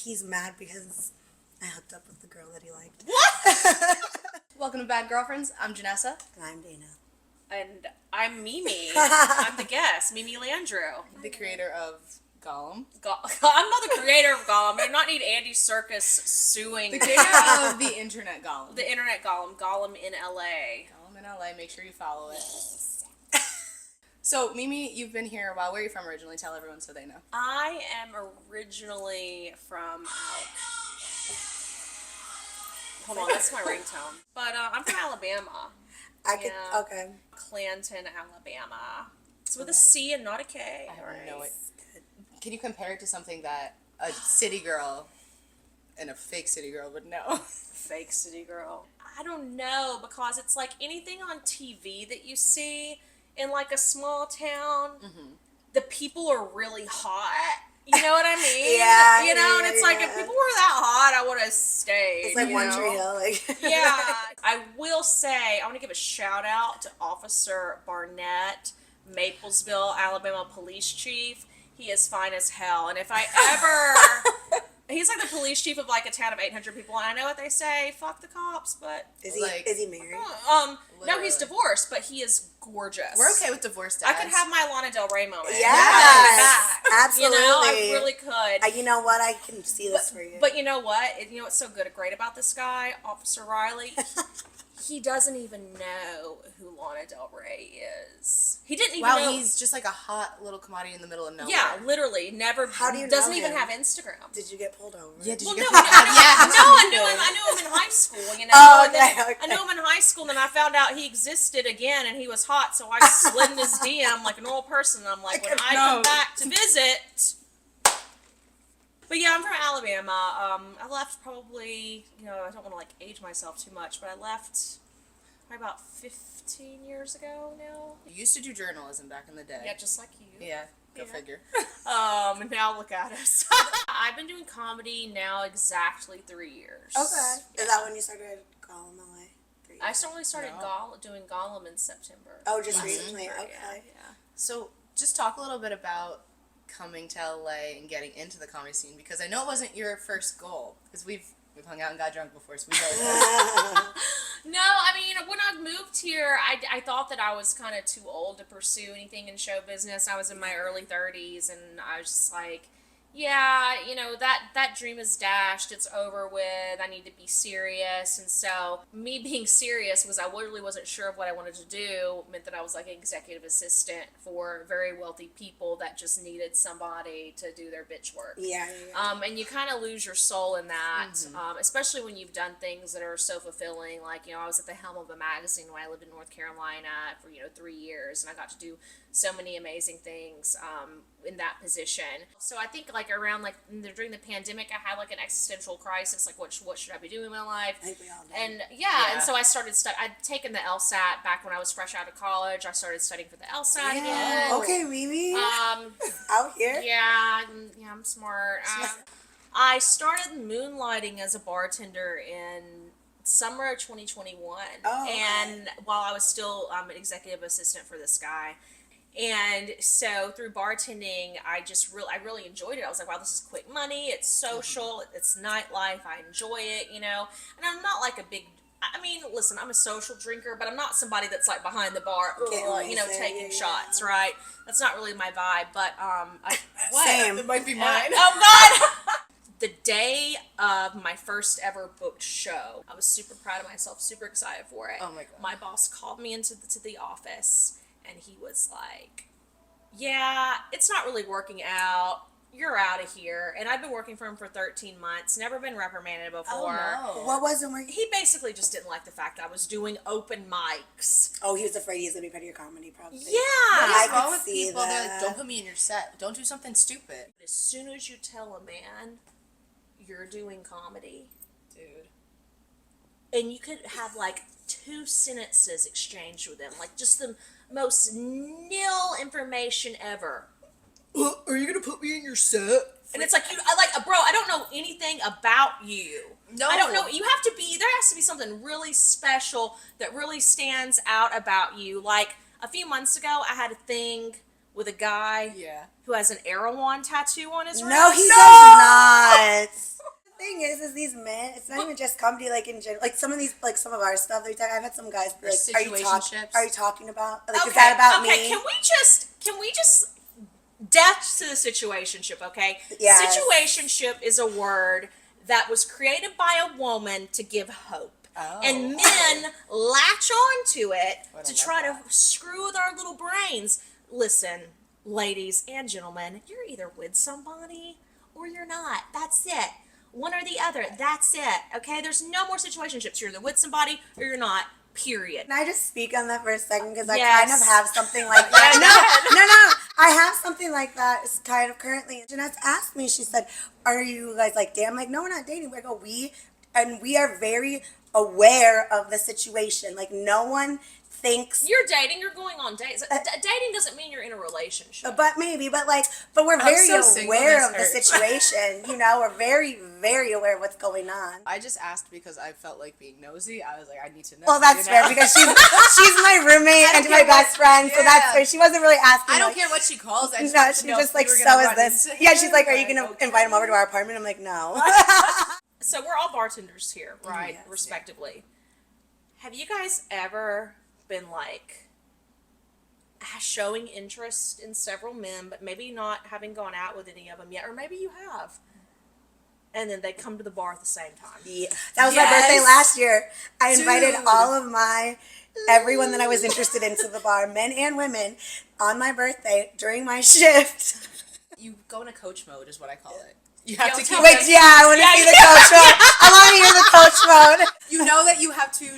he's mad because I hooked up with the girl that he liked. What? Welcome to Bad Girlfriends. I'm Janessa. And I'm Dana. And I'm Mimi. I'm the guest, Mimi Landru. The creator of Gollum. I'm not the creator of Gollum. I do not need Andy Serkis suing. The creator of the internet Gollum. The internet Gollum. Gollum in LA. Gollum in LA. Make sure you follow it. So, Mimi, you've been here a while. Where are you from originally? Tell everyone so they know. I am originally from... Hold on, that's my ringtone. But I'm from Alabama. Okay. Clanton, Alabama. It's with a C and not a K. I know it. Can you compare it to something that a city girl and a fake city girl would know? Fake city girl. I don't know, because it's like anything on TV that you see in like a small town, the people are really hot. You know what I mean? Yeah. You know, and it's like, if people were that hot, I would have stayed. It's like One Tree Hill. Like. Yeah. I will say, I want to give a shout out to Officer Barnett, Maplesville, Alabama police chief. He is fine as hell. And if I ever... He's like the police chief of like a town of 800 people, and I know what they say, fuck the cops, but... Is he married? No, he's divorced, but he is gorgeous. We're okay with divorce dads. I could have my Lana Del Rey moment. Yes, absolutely. You know, I really could. You know what? I can see this for you. But you know what? You know what's so great about this guy, Officer Riley? He doesn't even know who Lana Del Rey is. He didn't even know. Wow, he's just like a hot little commodity in the middle of nowhere. Yeah, literally. Never. How do you doesn't know even him? have Instagram. Did you get pulled over? Yeah, did you Well, get no, I knew him in high school, you know. Oh, okay, okay. I knew him in high school, and then I found out he existed again, and he was hot, so I slid in his DM like a normal person, and I'm like, when I come back to visit... But yeah, I'm from Alabama. I left probably, I don't want to like age myself too much, but I left probably about 15 years ago now. You used to do journalism back in the day. Yeah, just like you. Yeah, go figure. And now look at us. I've been doing comedy now exactly 3 years. Okay. Yeah. Is that when you started Gollum LA? I only started doing Gollum in September. Oh, just recently? Okay. Yeah. So, just talk a little bit about coming to LA and getting into the comedy scene, because I know it wasn't your first goal, because we've hung out and got drunk before, so we know that. No, I mean, when I moved here, I thought that I was kind of too old to pursue anything in show business. I was in my early 30s, and I was just like, yeah, that dream is dashed. It's over with. I need to be serious. And so me being serious was I literally wasn't sure of what I wanted to do. Meant that I was like an executive assistant for very wealthy people that just needed somebody to do their bitch work. Yeah. And you kind of lose your soul in that, especially when you've done things that are so fulfilling. Like, I was at the helm of a magazine when I lived in North Carolina for, 3 years, and I got to do so many amazing things in that position. So I think like around like during the pandemic, I had like an existential crisis, like what should I be doing in my life? I think we all did. And and so I started I'd taken the LSAT back when I was fresh out of college. I started studying for the LSAT again. Okay, Mimi. Out here. Yeah, I'm smart. I started moonlighting as a bartender in summer of 2021. Oh, okay. And while I was still an executive assistant for this guy. And so through bartending, I really enjoyed it. I was like, wow, this is quick money. It's social. It's nightlife. I enjoy it, And I'm not like listen, I'm a social drinker, but I'm not somebody that's like behind the bar, taking shots, right? That's not really my vibe. But Same. It might be mine. Oh God. The day of my first ever booked show, I was super proud of myself, super excited for it. Oh my God. My boss called me into the office, and he was like, yeah, it's not really working out. You're out of here. And I've been working for him for 13 months, never been reprimanded before. Oh, no. What wasn't working? He basically just didn't like the fact that I was doing open mics. Oh, he was afraid he was going to be part of your comedy, probably. Yeah. I What's wrong could with see people? that. They're like, don't put me in your set. Don't do something stupid. As soon as you tell a man you're doing comedy, Dude. and you could have like 2 sentences exchanged with him, like just the most nil information ever. Are you gonna put me in your set? And it's like, bro, I don't know anything about you. No. I don't know. There has to be something really special that really stands out about you. Like a few months ago, I had a thing with a guy who has an Erewhon tattoo on his wrist. No, he does not. even just comedy, like in general, like some of these, like some of our stuff. Like I've had some guys be like, situationships. Are you talking about? Like, Okay, is that about okay. me? Can we just death to the situationship? Okay, Yes. situationship is a word that was created by a woman to give hope. And men latch onto it to try to screw with our little brains. Listen, ladies and gentlemen, you're either with somebody or you're not. That's it. One or the other. That's it. Okay? There's no more situationships. You're either with somebody or you're not. Period. Can I just speak on that for a second? Because I Yes. kind of have something like that. No. I have something like that. It's kind of currently. Jeanette asked me, she said, are you guys like dating? I'm like, no, we're not dating. I go, we are very aware of the situation. Like, no one thinks. You're dating, you're going on dates. Dating doesn't mean you're in a relationship. But we're very aware of the situation. You know, we're very, very aware of what's going on. I just asked because I felt like being nosy. I was like, I need to know. Well, that's fair because she's my roommate and my best friend, so that's fair. She wasn't really asking. I don't care what she calls. I just no, want to she know just if like, we were so gonna is run this? into Yeah, him. she's like, are you Like, gonna okay. invite him over to our apartment? I'm like, no. So we're all bartenders here, right? Yes, Respectively. Have you guys ever been like showing interest in several men, but maybe not having gone out with any of them yet, or maybe you have, and then they come to the bar at the same time? Yeah, that was my birthday last year. I invited Dude. all of everyone that I was interested in to the bar, men and women, on my birthday during my shift. You go into coach mode is what I call it. You have to keep Wait, them- yeah, I want to see the coach mode. I want to hear the coach mode. You know that you have two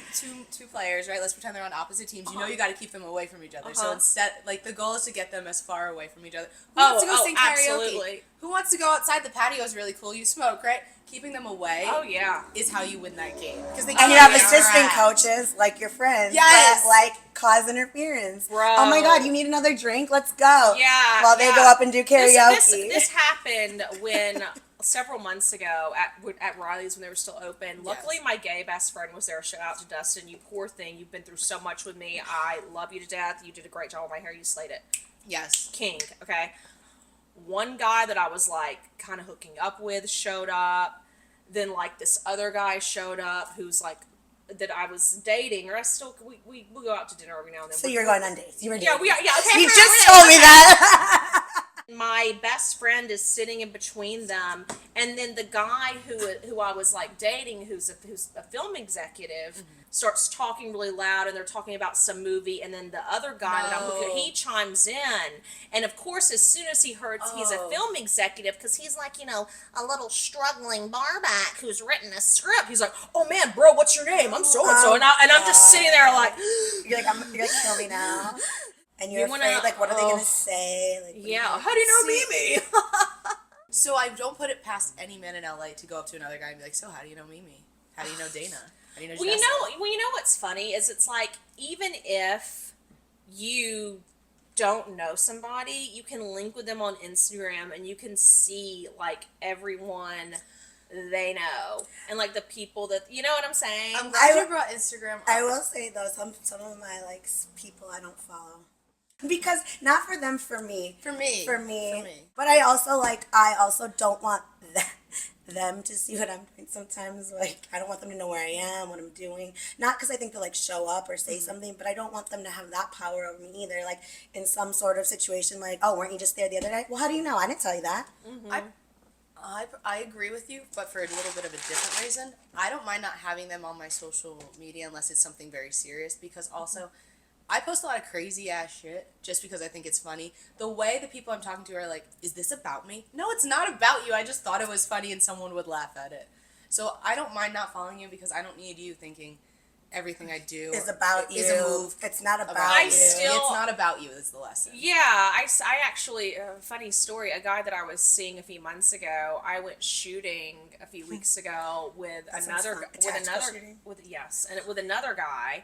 players, right? Let's pretend they're on opposite teams. You know you got to keep them away from each other. So instead, like the goal is to get them as far away from each other. Who wants to go sing karaoke? Absolutely. Who wants to go outside? The patio is really cool. You smoke, right? Keeping them away. Oh yeah. Is how you win that game. Because And you have assistant coaches like your friends Yes. that like cause interference. Bro. Oh my God, you need another drink? Let's go. Yeah. While they go up and do karaoke. This happened when several months ago at Riley's when they were still open. Luckily, my gay best friend was there. Shout out to Dustin. You poor thing. You've been through so much with me. I love you to death. You did a great job with my hair. You slayed it. Yes. King. Okay. One guy that I was like kind of hooking up with showed up. Then like this other guy showed up who's like that I was dating, or I still we go out to dinner every now and then. So you're going on dates. You were dating. Yeah, we are. Yeah, okay. You just told me that. My best friend is sitting in between them, and then the guy who I was like dating, who's a film executive, starts talking really loud, and they're talking about some movie, and then the other guy that I'm looking at, he chimes in, and of course, as soon as he heard he's a film executive, because he's like, you know, a little struggling barback who's written a script, he's like, oh man, bro, what's your name? I'm so and so, and I'm just sitting there like, you're gonna kill me now. And you're You wanna- afraid, like, what are they gonna say? Like, yeah, how do you know Mimi? So I don't put it past any man in LA to go up to another guy and be like, so how do you know Mimi? How do you know Dana? How do you know Well, Janessa? you know what's funny is it's like even if you don't know somebody, you can link with them on Instagram and you can see like everyone they know and like the people that you know what I'm saying. I'm glad you brought Instagram up. I will say though, some of my like people I don't follow. Because not for them, for me. For me. But I also don't want them to see what I'm doing sometimes. Like, I don't want them to know where I am, what I'm doing. Not because I think they'll like show up or say something, but I don't want them to have that power over me either. Like in some sort of situation, like, oh, weren't you just there the other day? Well, how do you know? I didn't tell you that. I agree with you, but for a little bit of a different reason. I don't mind not having them on my social media unless it's something very serious, because also I post a lot of crazy ass shit just because I think it's funny. The way the people I'm talking to are like, is this about me? No, it's not about you. I just thought it was funny and someone would laugh at it. So I don't mind not following you because I don't need you thinking everything I do Is about you. is a move. It's not about I you. still- It's not about you is the lesson. Yeah, I actually, funny story, a guy that I was seeing a few months ago, I went shooting a few weeks ago with That sounds fun. Tactical shooting? with another guy,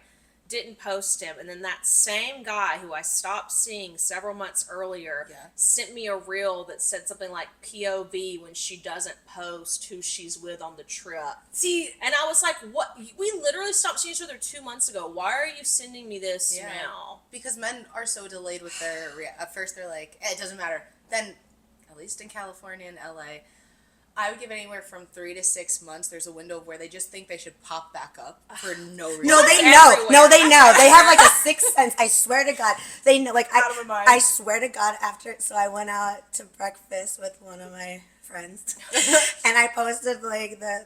didn't post him, and then that same guy who I stopped seeing several months earlier sent me a reel that said something like POV when she doesn't post who she's with on the trip. See, And I was like, what? We literally stopped seeing each other 2 months ago. Why are you sending me this now? because men are so delayed with their at first they're like, it doesn't matter. Then, at least in California and LA, I would give it anywhere from 3 to 6 months. There's a window where they just think they should pop back up for no reason. No, they That's know. everywhere. No, they know. They have like a sixth sense. I swear to God, they know. Like Out of my mind. I swear to God. After, so I went out to breakfast with one of my friends, and I posted like the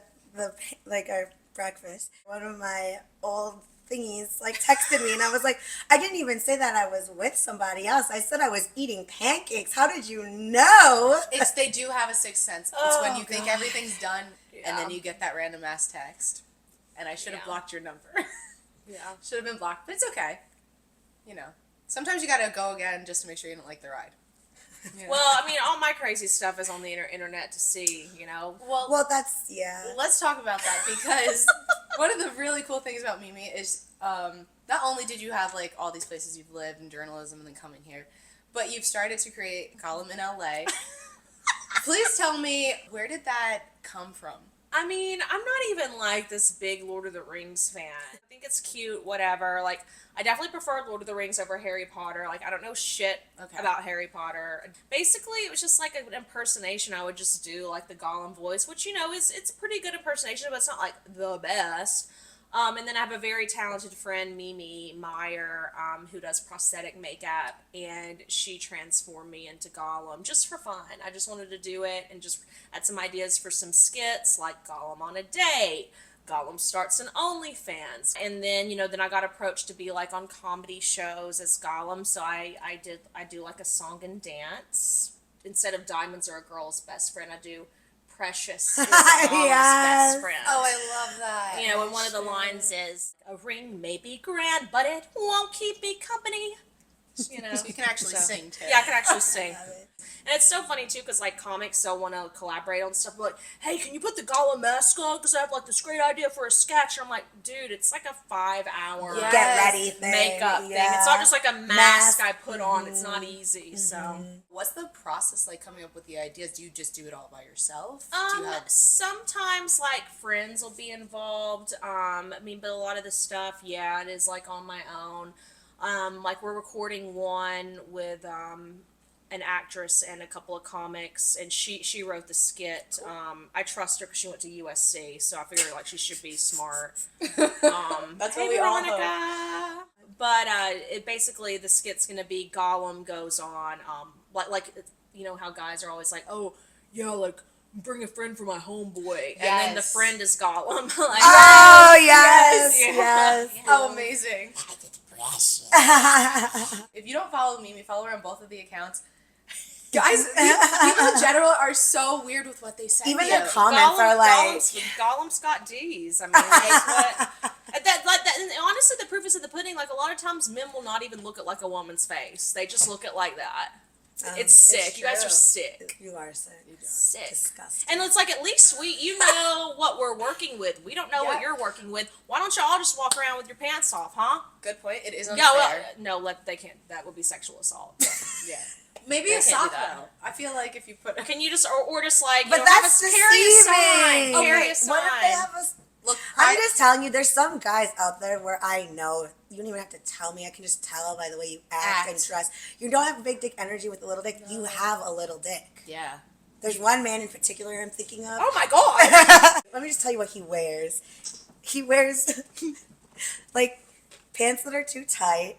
like our breakfast. One of my old thingies like texted me, and I was like, I didn't even say that I was with somebody else. I said I was eating pancakes. How did you know? They do have a sixth sense. It's when you think everything's done, and then you get that random ass text. And I should have blocked your number. Yeah. Should have been blocked, but it's okay. You know, sometimes you gotta go again just to make sure you don't like the ride. You know? Well, I mean, all my crazy stuff is on the internet to see, you know. Well, that's yeah. Let's talk about that because one of the really cool things about Mimi is not only did you have like all these places you've lived in journalism and then coming here, but you've started to create Gollum in LA. Please tell me, where did that come from? I mean, I'm not even like this big Lord of the Rings fan. I think it's cute, whatever. Like, I definitely prefer Lord of the Rings over Harry Potter. Like, I don't know shit about Harry Potter. Basically, it was just like an impersonation I would just do, like the Gollum voice, which, you know, it's a pretty good impersonation, but it's not like the best. And then I have a very talented friend, Mimi Meyer, who does prosthetic makeup, and she transformed me into Gollum just for fun. I just wanted to do it and just had some ideas for some skits, like Gollum on a date, Gollum starts an OnlyFans, and then, you know, then I got approached to be like on comedy shows as Gollum, so I do like a song and dance. Instead of Diamonds Are a Girl's Best Friend, I do Precious is Gollum's Yes. best friend. Oh, I love that. You know, and one of the lines is, "A ring may be grand, but it won't keep me company." You know, So you can actually sing too. Yeah, I can actually sing. And it's so funny too, because like comics so want to collaborate on stuff. Like, hey, can you put the Gollum mask on? Because I have like this great idea for a sketch. And I'm like, dude, it's like a 5-hour Yes. Get ready thing. makeup thing. Yeah. It's not just like a mask I put on. It's not easy. So. What's the process like coming up with the ideas? Do you just do it all by yourself? Do you have... Sometimes like friends will be involved. I mean, but a lot of the stuff, yeah, it is like on my own. Like we're recording one with an actress and a couple of comics, and she wrote the skit. I trust her because she went to USC, so I figured like she should be smart. That's Hey, what we all hope. Veronica. But it basically the skit's gonna be Gollum goes on, like you know how guys are always like, oh yeah, like bring a friend for my homeboy, and then the Yes. friend is Gollum. Like, Oh yes, Yeah. yes. Oh, amazing. If you don't follow Mimi, follow her on both of the accounts. Guys, people in general are so weird with what they say. Even to you. the comments are like, Gollum's got D's. I mean, like, what? And honestly, the proof is in the pudding. Like a lot of times, men will not even look at like a woman's face. They just look at like that. It's sick. it's You guys are true. sick. you are sick. Sick. Disgusting. And it's like, at least you know what we're working with. We don't know what Yeah. you're working with. Why don't y'all just walk around with your pants off, huh? Good point. It is unfair. No, they can't. That would be sexual assault. Yeah. Maybe They a can't do sock that. though. I feel like if you put Can you just or just like, you But know, that's have a carry a sign. deceiving. Carry a sign. What if they have a? look, I'm just telling you, there's some guys out there where I know you don't even have to tell me. I can just tell by the way you act and dress. You don't have big dick energy with a little dick. You have a little dick. yeah. There's one man in particular I'm thinking of. Oh my god. Let me just tell you what he wears. He wears like pants that are too tight,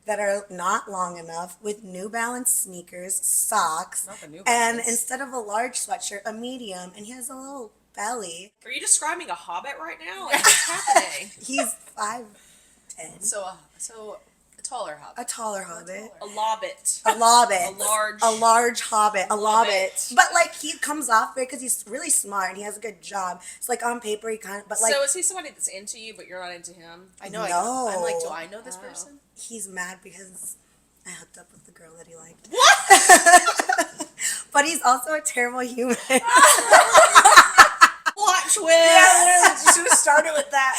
that are not long enough, with New Balance sneakers, socks, Not the New and Balance. instead of a large sweatshirt, a medium, and he has a little belly. Are you describing a hobbit right now? Like, what's happening? He's 5'10". So a taller hobbit. A taller hobbit. A lobbit. A lobbit. A large hobbit. A Lobbit. lobbit. But like he comes off there because he's really smart and he has a good job. It's like on paper he kind of, but like So is he somebody that's into you, but you're not into him? I know. No. I'm like, do I know this Oh. person? he's mad because I hooked up with the girl that he liked. What? But he's also a terrible human. Plot twist. You should have started with that.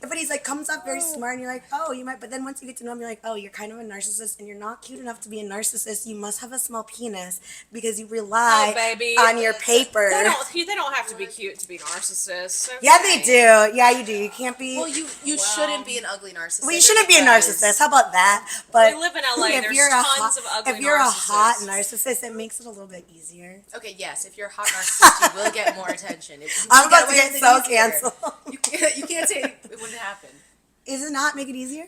But everybody's like comes up very smart, and you're like, oh, you might. But then once you get to know him, you're like, oh, you're kind of a narcissist, and you're not cute enough to be a narcissist. You must have a small penis because you rely baby. on your paper. They don't have to be cute to be narcissists. Okay? Yeah, they do. Yeah, you do. You can't be. Well, you shouldn't be an ugly narcissist. Well, you shouldn't be a narcissist. How about that? But we live in LA. There's tons of ugly narcissists. If you're a hot narcissist, it makes it a little bit easier. Okay, yes. If you're a hot narcissist, you will get more attention. I'm about to get so canceled. You can't say it wouldn't happen. Is it not make it easier?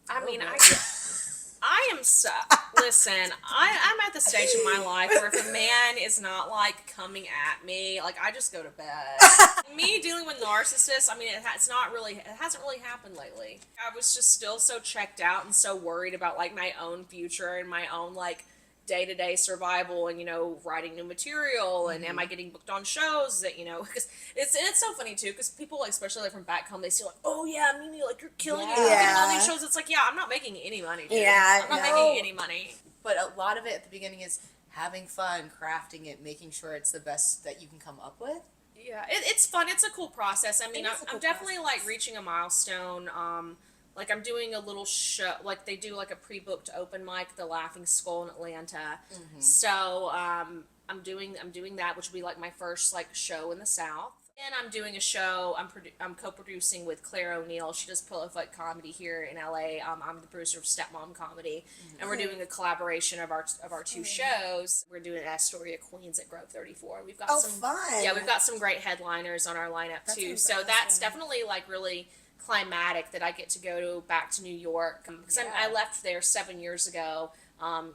I mean, I am so. Listen, I'm at the stage in my life where if a man is not like coming at me, like I just go to bed. Me dealing with narcissists, I mean, it hasn't really happened lately. I was just still so checked out and so worried about like my own future and my own like day-to-day survival and, you know, writing new material and am I getting booked on shows that, you know, because it's so funny too because people like, especially like from back home, they see like, oh yeah, Mimi, like you're killing it, you're getting all these shows. It's like, yeah, I'm not making any money, dude. I'm not making any money. But a lot of it at the beginning is having fun, crafting it, making sure it's the best that you can come up with. Yeah, it's fun. It's a cool process. I mean, I'm definitely like reaching a milestone. Like I'm doing a little show, like they do like a pre-booked open mic, The Laughing Skull in Atlanta. So I'm doing that, which will be like my first like show in the South. And I'm doing a show. I'm co-producing with Claire O'Neill. She does prolific comedy here in LA. I'm the producer of Stepmom Comedy, and we're doing a collaboration of our two shows. We're doing Astoria Queens at Grove 34. We've got fun. Yeah, we've got some great headliners on our lineup too. So that's definitely like really climatic that I get to go back to New York because I left there 7 years ago.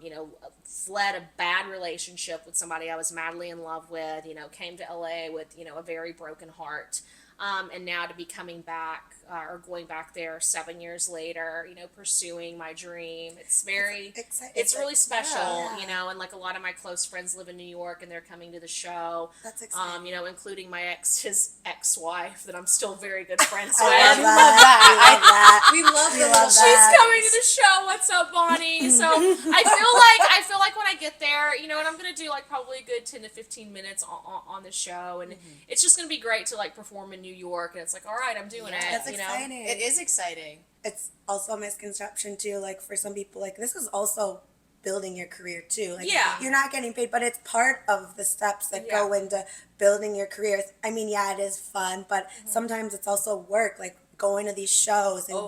You know, fled a bad relationship with somebody I was madly in love with, you know, came to LA with, you know, a very broken heart. And now to be coming back or going back there 7 years later, you know, pursuing my dream. It's very, it's really special, you know, and like a lot of my close friends live in New York and they're coming to the show. That's exciting. You know, including his ex-wife that I'm still very good friends with. I love that. We love that. She's coming to the show. What's up, Bonnie? So I feel like when I get there, you know, and I'm gonna do like probably a good 10 to 15 minutes on the show, and it's just gonna be great to like perform in New York, and it's like, all right, I'm doing it. That's you know? exciting. It is exciting. It's also a misconception too, like for some people, like this is also building your career too. Like you're not getting paid, but it's part of the steps that go into building your career. I mean, yeah, it is fun, but sometimes it's also work, like going to these shows and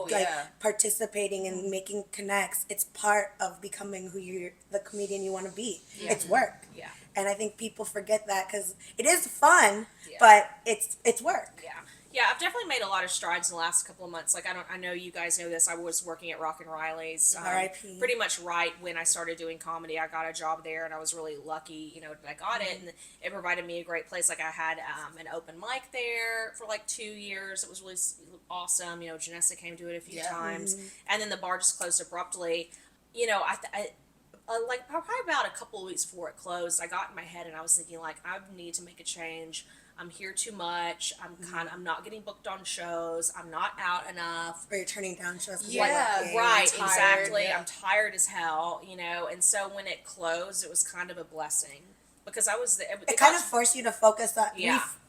participating and making connects. It's part of becoming the comedian you want to be. It's work. Yeah. And I think people forget that because it is fun, but it's work. Yeah. Yeah, I've definitely made a lot of strides in the last couple of months. Like, I know you guys know this. I was working at Rock and Riley's. R.I.P. Pretty much right when I started doing comedy. I got a job there, and I was really lucky, you know, that I got it. And it provided me a great place. Like, I had an open mic there for, like, 2 years. It was really awesome. You know, Janessa came to it a few times. And then the bar just closed abruptly. You know, I like, probably about a couple of weeks before it closed, I got in my head, and I was thinking, like, I need to make a change. I'm here too much. I'm not getting booked on shows. I'm not out enough. Or you're turning down shows. Right, tired, exactly. I'm tired as hell, you know. And so when it closed, it was kind of a blessing because I was there. It kind of forced you to focus on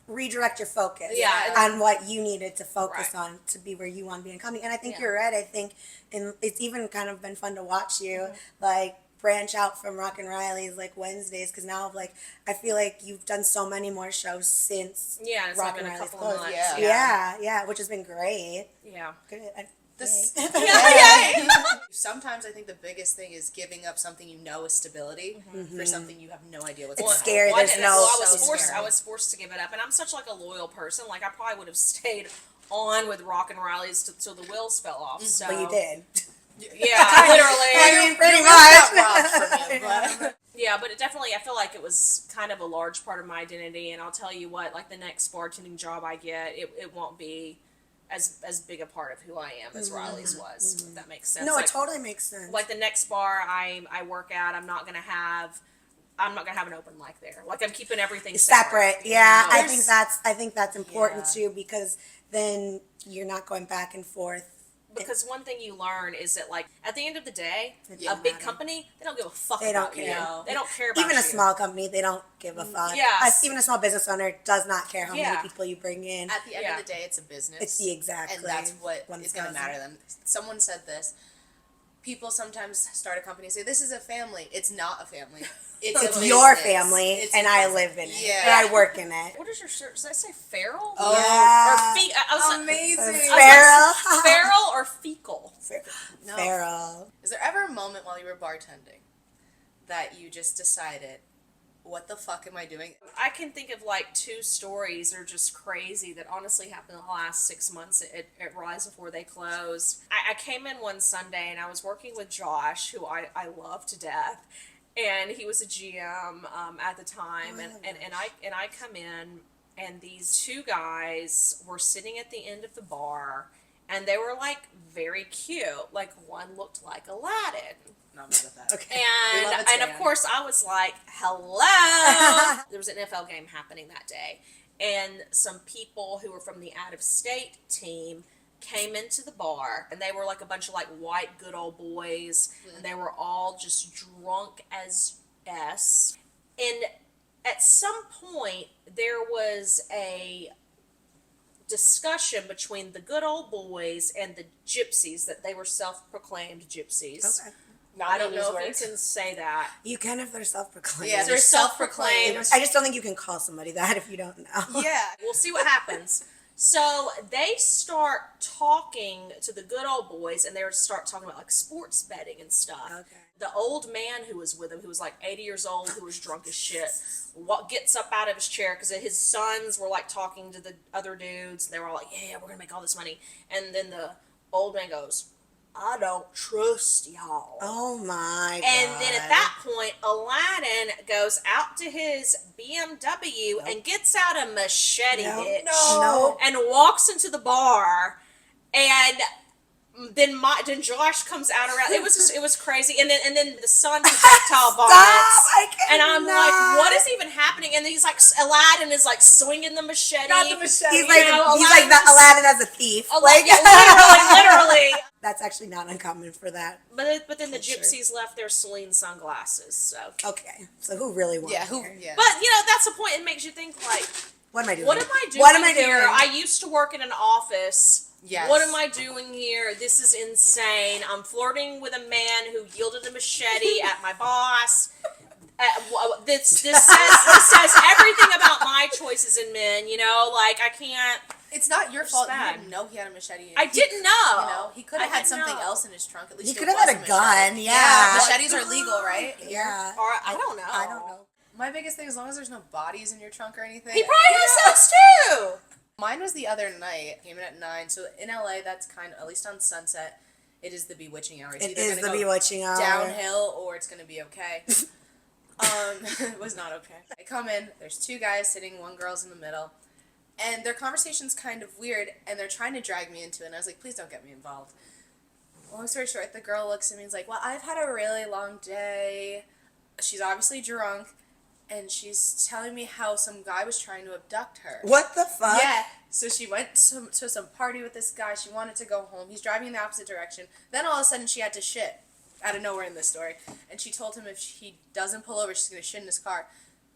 redirect your focus on what you needed to focus on to be where you want to be in comedy. And I think you're right. I think it's even kind of been fun to watch you like branch out from Rock and Riley's like Wednesdays because now like I feel like you've done so many more shows since it's Rock been and a Riley's couple of closed. months. Yeah, which has been great. Yeah. Good. Sometimes I think the biggest thing is giving up something you know is stability for something you have no idea what's It's scary. I was forced to give it up, and I'm such like a loyal person. Like I probably would have stayed on with Rock and Riley's till the wheels fell off. So. But you did. Yeah, literally. I mean, pretty much. Yeah, but it definitely, I feel like it was kind of a large part of my identity, and I'll tell you what, like the next bartending job I get, it won't be as big a part of who I am as Riley's was, if that makes sense. No, like, it totally makes sense. Like the next bar I work at, I'm not gonna have an open mic there. Like I'm keeping everything separate. Yeah, you know? I think that's important too because then you're not going back and forth Because one thing you learn is that, like, at the end of the day, Yeah. a big company, they don't give a fuck They don't about you. care. They don't care about Even you. a small company, they don't give a fuck. Yes. Even a small business owner does not care how Yeah. many people you bring in. At the end of the day, it's a business. It's the exact. And that's what is going to matter to them. Someone said this. People sometimes start a company and say, this is a family. It's not a family. It's a your business. family, It's and a I business. live in it. Yeah. And I work in it. What is your shirt? Does that say feral? Oh. Yeah. Or I was Amazing. Feral. feral or fecal? No. Feral. Is there ever a moment while you were bartending that you just decided, what the fuck am I doing? I can think of like 2 stories that are just crazy that honestly happened in the last 6 months at Rise before they closed. I came in one Sunday and I was working with Josh, who I love to death, and he was a GM at the time, and I come in and these 2 guys were sitting at the end of the bar, and they were like very cute. Like one looked like Aladdin. Not mad at that. Okay. And of course I was like, hello. There was an NFL game happening that day, and some people who were from the out of state team came into the bar, and they were like a bunch of like white good old boys, and they were all just drunk as s. And at some point there was a discussion between the good old boys and the gypsies, that they were self-proclaimed gypsies. Okay. I don't know if you can say that. You can if they're self-proclaimed. Yeah, they're self-proclaimed. I just don't think you can call somebody that if you don't know. Yeah. We'll see what happens. So they start talking to the good old boys, and they start talking about like sports betting and stuff. Okay. The old man who was with him, who was like 80 years old, who was drunk as shit, gets up out of his chair because his sons were like talking to the other dudes. And they were all like, yeah, we're going to make all this money. And then the old man goes, I don't trust y'all. Oh my God. And then at that point, Aladdin goes out to his BMW and gets out a machete, bitch, No. and walks into the bar, and then Josh comes out around. It was crazy, and then the sun projectile vomits, I and I'm cannot. like, what is even happening? And he's like, Aladdin is like swinging the machete. Not the machete. He's like, Aladdin the Aladdin as a thief. Literally. That's actually not uncommon for that. But then the Culture. gypsies left their Celine sunglasses. So. Okay, so who really wants Yeah, who? here? Yeah. But that's the point. It makes you think like, What am I doing? what am I doing? What am I here? doing? I used to work in an office. Yes. What am I doing here? This is insane. I'm flirting with a man who yielded a machete at my boss. This says everything about my choices in men. Like I can't. It's not your fault. You bad. didn't know he had a machete. I didn't know. He could have had something else in his trunk. At least He it could have was had a gun. machete. Yeah. Machetes are legal, right? Yeah. Or I don't know. I don't know. My biggest thing, as long as there's no bodies in your trunk or anything. He probably has sex too. Mine was the other night. Came in at 9. So in LA, that's kind of, at least on Sunset, it is the bewitching hour. It's It either is gonna the go bewitching hour. downhill or it's gonna be okay. It was not okay. I come in. There's 2 guys sitting. One girl's in the middle. And their conversation's kind of weird, and they're trying to drag me into it, and I was like, please don't get me involved. Long story short, the girl looks at me and is like, well, I've had a really long day. She's obviously drunk, and she's telling me how some guy was trying to abduct her. What the fuck? Yeah, so she went to some party with this guy. She wanted to go home. He's driving in the opposite direction. Then all of a sudden, she had to shit out of nowhere in this story. And she told him if he doesn't pull over, she's going to shit in his car.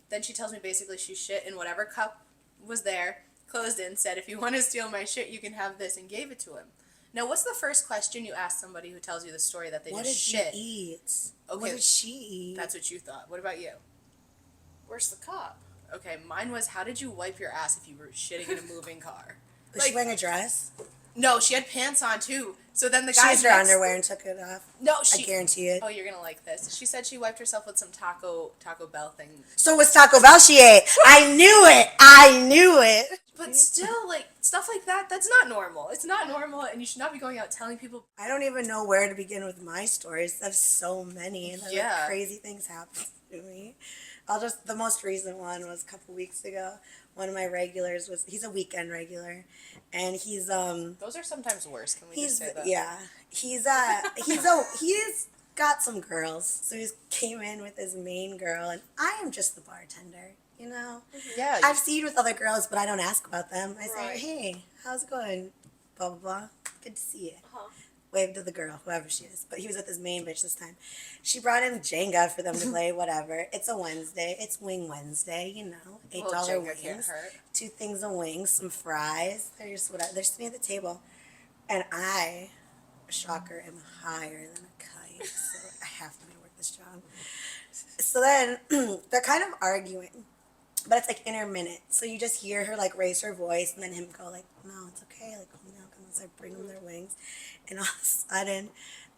Then she tells me basically she shit in whatever cup was there, closed it, and said, if you want to steal my shit, you can have this, and gave it to him. Now, what's the first question you ask somebody who tells you the story that they What just did shit? you eat? Okay. What did she eat? That's what you thought. What about you? Where's the cup? Okay, mine was, how did you wipe your ass if you were shitting in a moving car? Was she wearing a dress? No, she had pants on, too. So then the She guy used her underwear and took it off. No, I guarantee it. Oh, you're gonna like this. She said she wiped herself with some Taco Bell thing. So it was Taco Bell she ate. I knew it. I knew it. But still, like, stuff like that, that's not normal. It's not normal, and you should not be going out telling people. I don't even know where to begin with my stories. There's so many, and Yeah. crazy things happen to me. The most recent one was a couple weeks ago. One of my regulars he's a weekend regular, and he's Those are sometimes worse. Can we just say that? yeah, he's got some girls. So he came in with his main girl, and I am just the bartender, you know. Yeah. I've seen with other girls, but I don't ask about them. I say, Right. hey, how's it going? Blah blah blah. good to see you. Uh-huh. Waved to the girl, whoever she is. But he was with his main bitch this time. She brought in Jenga for them to play, whatever. It's a Wednesday. It's Wing Wednesday, $8 Well, Jenga wings. can't hurt. 2 things of wings, some fries. They're just whatever. They're sitting at the table. And I, shocker, am higher than a kite. So I have to work this job. So then they're kind of arguing. But it's like intermittent. So you just hear her like raise her voice and then him go like, no, it's okay. Like, calm down. Come on. So I bring them their wings. And all of a sudden,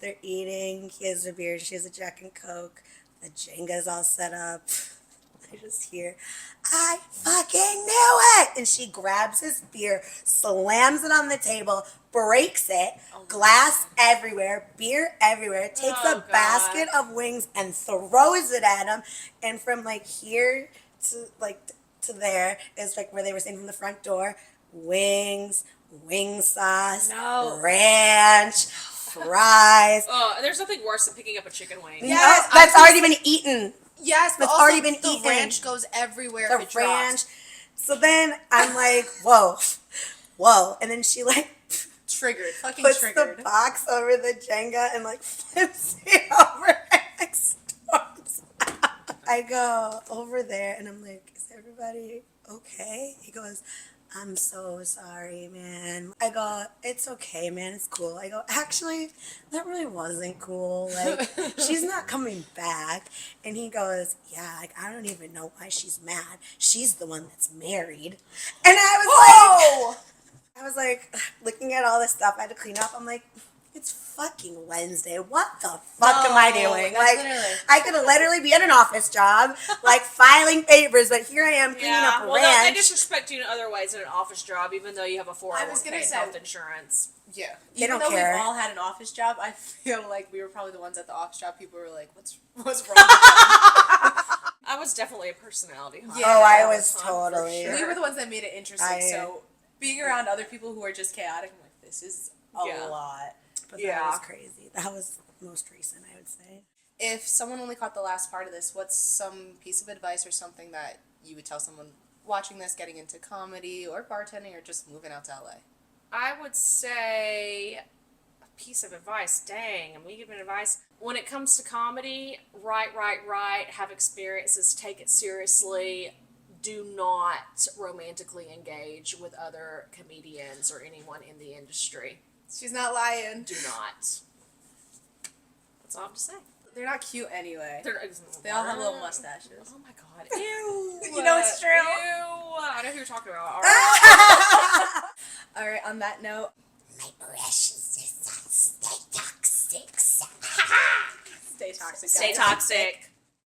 they're eating. He has a beer. She has a Jack and Coke. The Jenga's all set up. I just hear, I fucking knew it! And she grabs his beer, slams it on the table, breaks it, glass everywhere, beer everywhere, takes a basket of wings and throws it at him. And from like here to there is like where they were saying from the front door, wings, wing sauce, ranch, fries. Oh, there's nothing worse than picking up a chicken wing. Yes, No, that's already been eaten. Yes, but That's also already been the eaten. ranch goes everywhere. The if it ranch. drops. So then I'm like, whoa. And then she like Triggered. Fucking puts triggered. the box over the Jenga and like flips it over and like storms out. I go over there and I'm like, is everybody okay? He goes, I'm so sorry, man. I go, it's okay, man. It's cool. I go, actually, that really wasn't cool. Like, she's not coming back. And he goes, yeah, like, I don't even know why she's mad. She's the one that's married. And I was like, looking at all this stuff I had to clean up. I'm like, it's fucking Wednesday. What the fuck am I doing? Like, I could literally be at an office job, like filing papers, but here I am cleaning up a well, ranch. they disrespect you in other ways in an office job, even though you have a 401k health insurance. Yeah. They Even don't though care. we've all had an office job, I feel like we were probably the ones at the office job. People were like, what's wrong with them? I was definitely a personality. Yeah. Oh, I at was the time, for totally. sure. We were the ones that made it interesting. So being around other people who are just chaotic, I'm like, this is a lot. But that was crazy. That was most recent, I would say. If someone only caught the last part of this, what's some piece of advice or something that you would tell someone watching this, getting into comedy or bartending or just moving out to LA? I would say a piece of advice. Dang, am we giving advice? When it comes to comedy, write, have experiences, take it seriously. Do not romantically engage with other comedians or anyone in the industry. She's not lying. Do not. That's all I have to say. They're not cute anyway. They all have little mustaches. Oh my god. Ew. You know it's true. Ew. I know who you're talking about. All right. All right, on that note. My precious is stay toxic. Stay toxic, guys. Stay toxic.